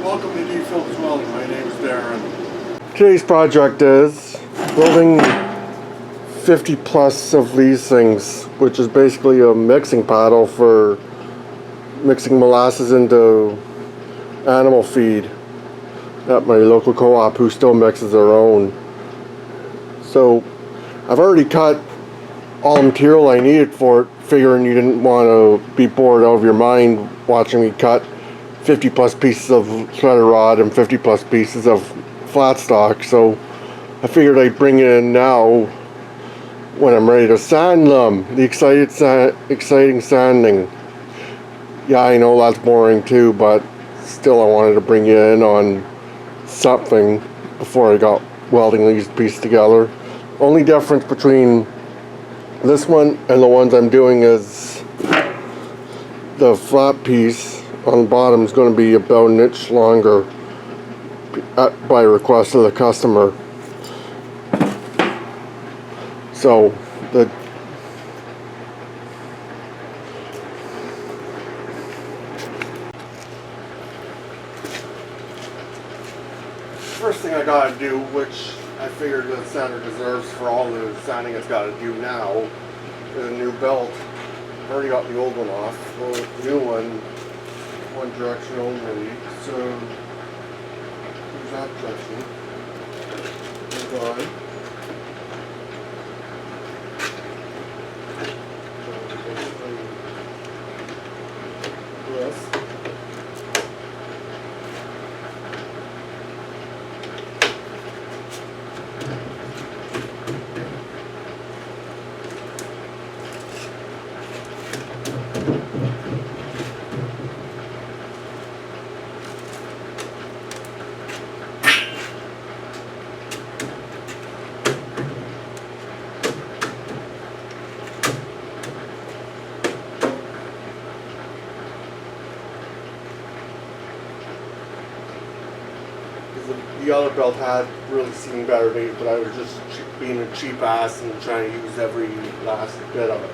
Welcome to D-Phil's Welding. My name is Darren. Today's project is building 50 plus of these things, which is basically a mixing paddle for mixing molasses into animal feed at my local co-op, who still mixes their own. So I've already cut all the material I needed for it, figuring you didn't want to be bored out of your mind watching me cut 50 plus pieces of threaded rod and 50 plus pieces of flat stock. So I figured I'd bring it in now when I'm ready to sand them. The exciting sanding. Yeah, I know that's boring too, but still I wanted to bring you in on something before I got welding these pieces together. Only difference between this one and the ones I'm doing is the flat piece on the bottom is going to be about an inch longer by request of the customer. So the first thing I gotta do, which I figured the sander deserves for all the sanding it's got to do now, is a new belt. I already got the old one off. The new one direction only. So here's that direction. Hold on. This. The other belt had really seen better days, but I was just being a cheap ass and trying to use every last bit of it.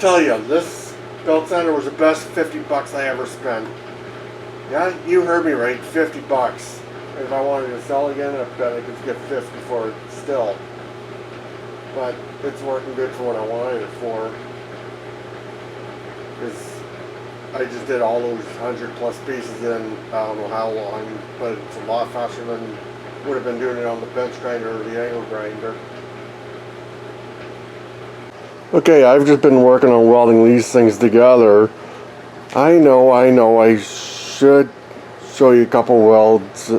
tell you, this belt sander was the best 50 bucks I ever spent. Yeah, you heard me right, 50 bucks. If I wanted to sell again, I bet I could get 50 for it still. But it's working good for what I wanted it for. Because I just did all those 100 plus pieces in I don't know how long, but it's a lot faster than would have been doing it on the bench grinder or the angle grinder. Okay, I've just been working on welding these things together. I know, I should show you a couple welds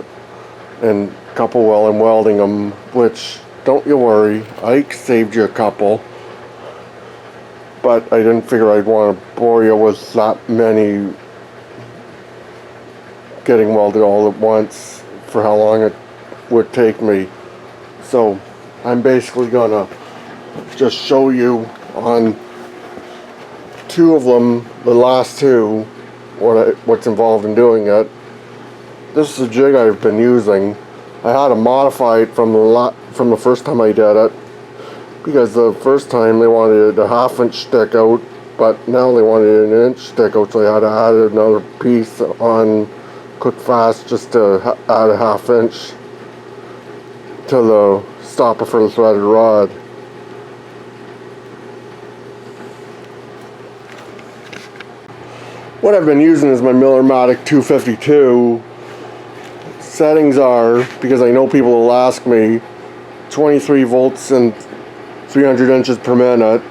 and a couple while I'm welding them, which, don't you worry, Ike saved you a couple. But I didn't figure I'd want to bore you with that many getting welded all at once for how long it would take me. So I'm basically gonna just show you on two of them, the last two, what's involved in doing it. This is a jig I've been using. I had to modify it from the first time I did it, because the first time they wanted a 1/2 inch stick out, but now they wanted an 1 inch stick out, so I had to add another piece on Cook Fast just to add a 1/2 inch to the stopper for the threaded rod. What I've been using is my Miller-Matic 252. Settings are, because I know people will ask me, 23 volts and 300 inches per minute,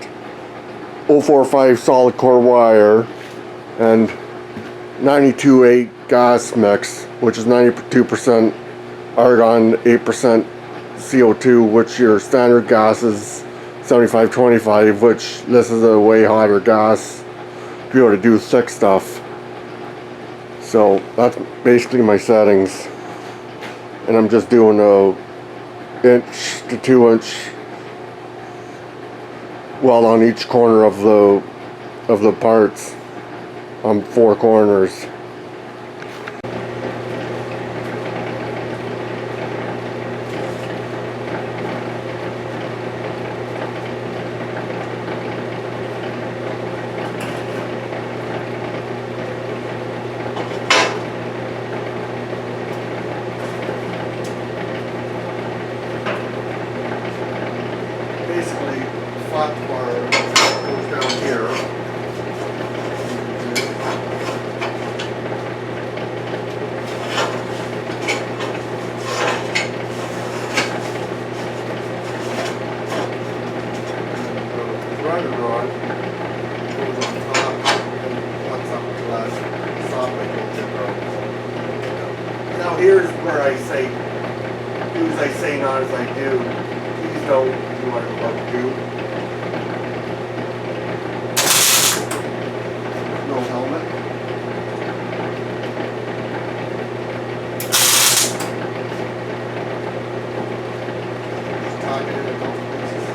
045 solid core wire, and 92.8 gas mix, which is 92% argon, 8% CO2, which your standard gas is 75-25, which this is a way hotter gas to be able to do thick stuff. So that's basically my settings, and I'm just doing a 1 to 2 inch weld on each corner of the parts on 4 corners. Basically, flat bar goes down here. The grinder rod goes on top and plugs up the last socket goes in. Now here's where I say, do as I say, not as I do. Please don't do what I'm about to do. No helmet. Just tuck it in a couple pieces.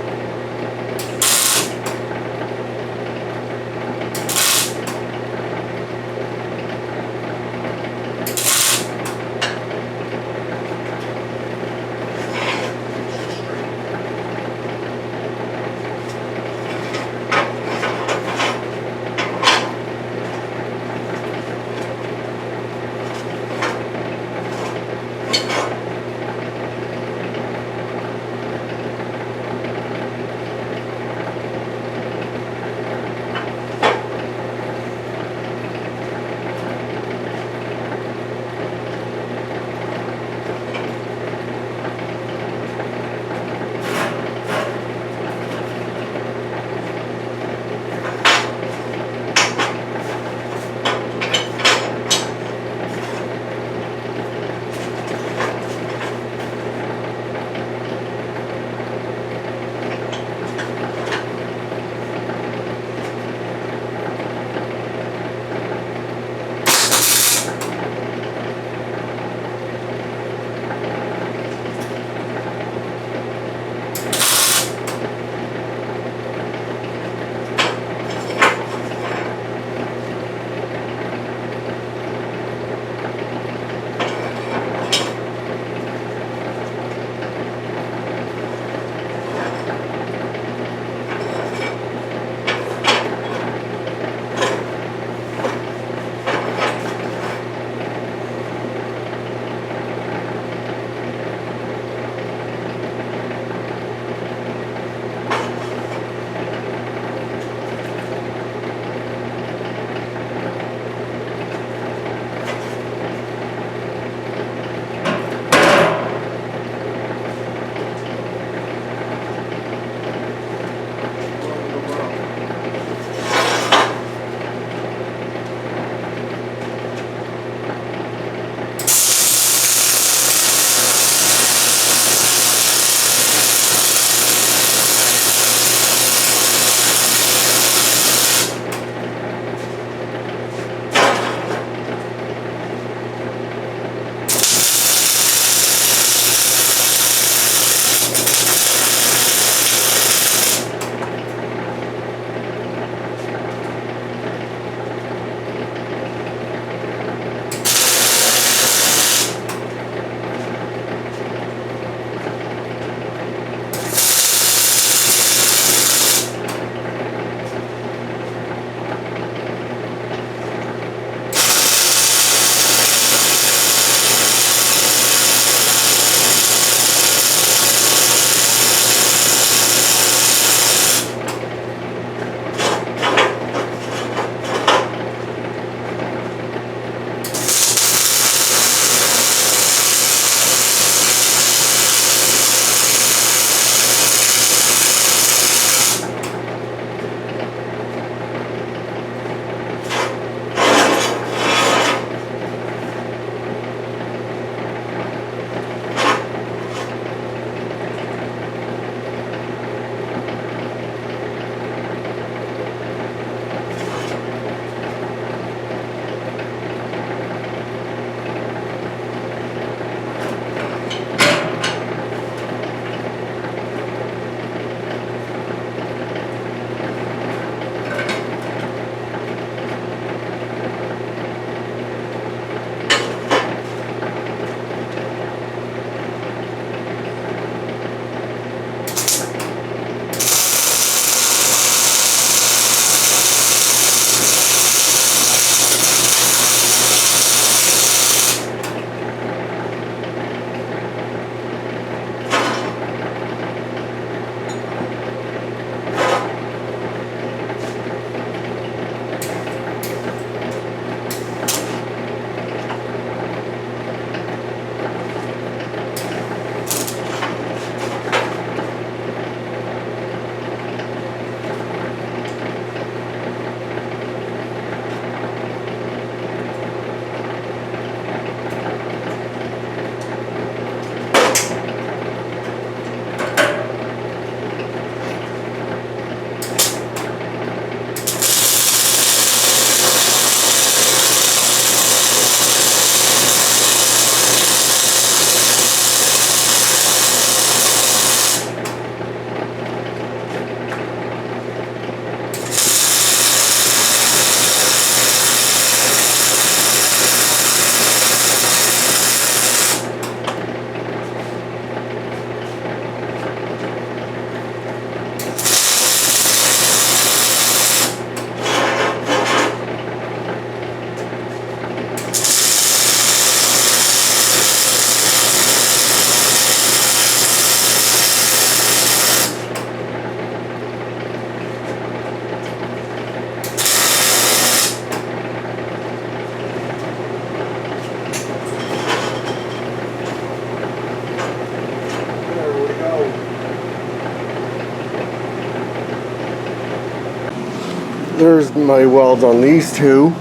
there's my welds on these two.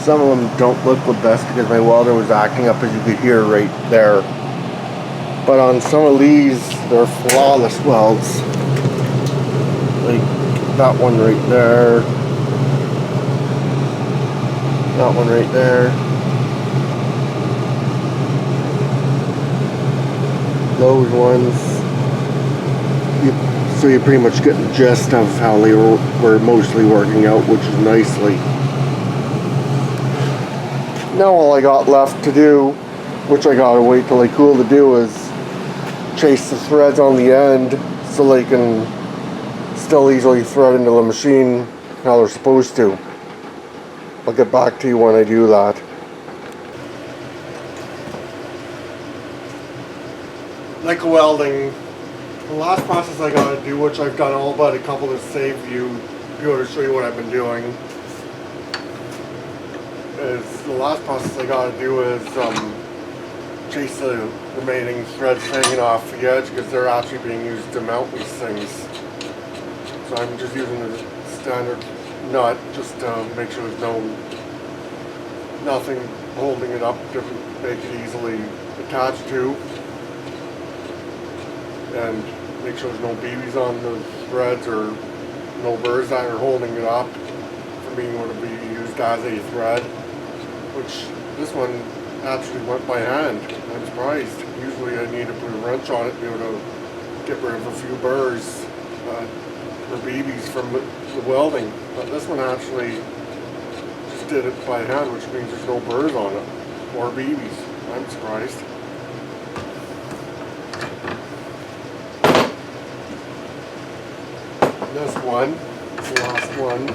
Some of them don't look the best because my welder was acting up, as you could hear right there. But on some of these, they're flawless welds. Like that one right there. That one right there. Those ones. So you pretty much get the gist of how they were mostly working out, which is nicely. Now all I got left to do, which I gotta wait till they cool to do, is chase the threads on the end so they can still easily thread into the machine how they're supposed to. I'll get back to you when I do that. Like welding, the last process I gotta do, which I've done all but a couple to save you, be able to show you what I've been doing, is the last process I gotta do is chase the remaining threads hanging off the edge, because they're actually being used to mount these things. So I'm just using a standard nut just to make sure there's nothing holding it up to make it easily attached to, and make sure there's no BBs on the threads or no burrs that are holding it up from being able to be used as a thread, which this one actually went by hand. I'm surprised. Usually I need to put a wrench on it to be able to get rid of a few burrs or BBs from the welding, but this one actually just did it by hand, which means there's no burrs on it or BBs. I'm surprised. This one, the last one,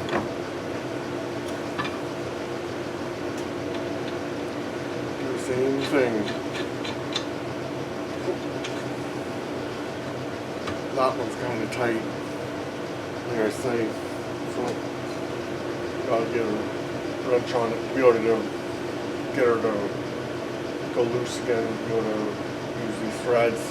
do the same thing. That one's kind of tight, like I say, so gotta get a wrench on it to be able to get her to go loose again, be able to use these threads.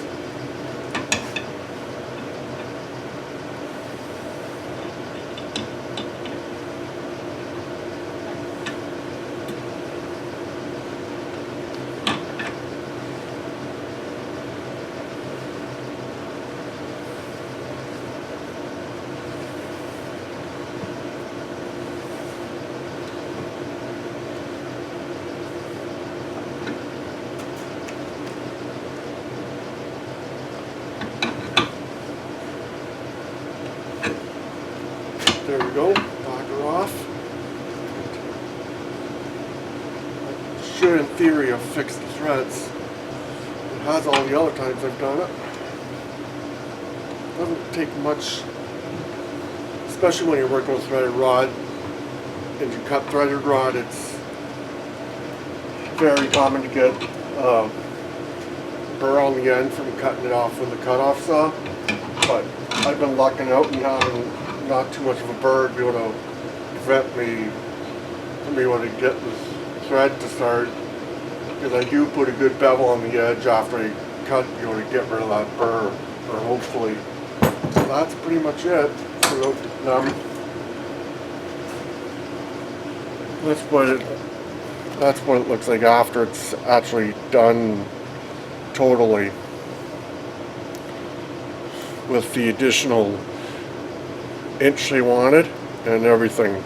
There we go, back her off. I should, in theory, have fixed the threads. It has all the other times I've done it. It doesn't take much, especially when you're working with threaded rod and you cut threaded rod. It's very common to get burr on the end from cutting it off with a cutoff saw, but I've been lucking out and having not too much of a burr to be able to prevent me from being able to get the thread to start, because I do put a good bevel on the edge after I cut to be able to get rid of that burr, or hopefully. So that's pretty much it. So that's what it looks like after it's actually done totally, with the additional inch they wanted and everything.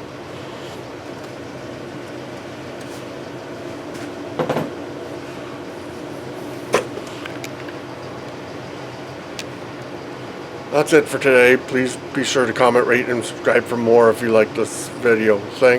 That's it for today. Please be sure to comment, rate, and subscribe for more if you like this video. Thanks.